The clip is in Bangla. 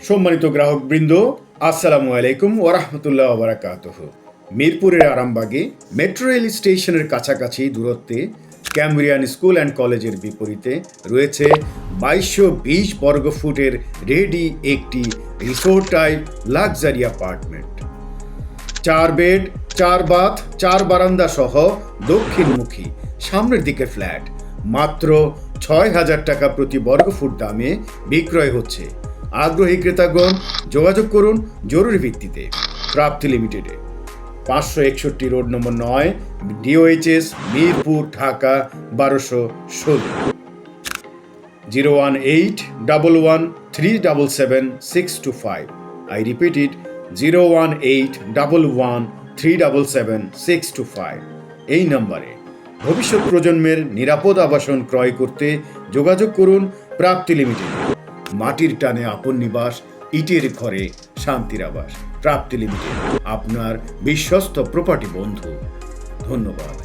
সম্মানিত গ্রাহকবৃন্দ, আসসালামু আলাইকুম ওয়া রাহমাতুল্লাহি ওয়া বারাকাতুহু। মিরপুরের আরামবাগে মেট্রো রেল স্টেশনের কাছাকাছি দূরত্বে ক্যামব্রিয়ান স্কুল অ্যান্ড কলেজের বিপরীতে রয়েছে 2220 বর্গফুটের রেডি একটি resort type luxury apartment. 4 bed, 4 bath, 4 বারান্দা সহ দক্ষিণমুখী সামনের দিকে ফ্ল্যাট মাত্র 6,000 টাকা প্রতি বর্গফুট দামে বিক্রয় হচ্ছে। আগ্রহী ক্রেতাগণ যোগাযোগ করুন জরুরি ভিত্তিতে। প্রাপ্তি লিমিটেডে 561 road number 9, DOHS, Mirpur, Dhaka 1216। 01811377625। I repeat it, 01811377625। এই নম্বরে ভবিষ্যৎ প্রজন্মের নিরাপদ আবাসন ক্রয় করতে যোগাযোগ করুন প্রাপ্তি লিমিটেড। মাটির টানে আপন নিবাস, ইটের ঘরে শান্তির আবাস। প্রাপ্তি লিমিটেড, আপনার বিশ্বস্ত প্রপার্টি বন্ধু। ধন্যবাদ।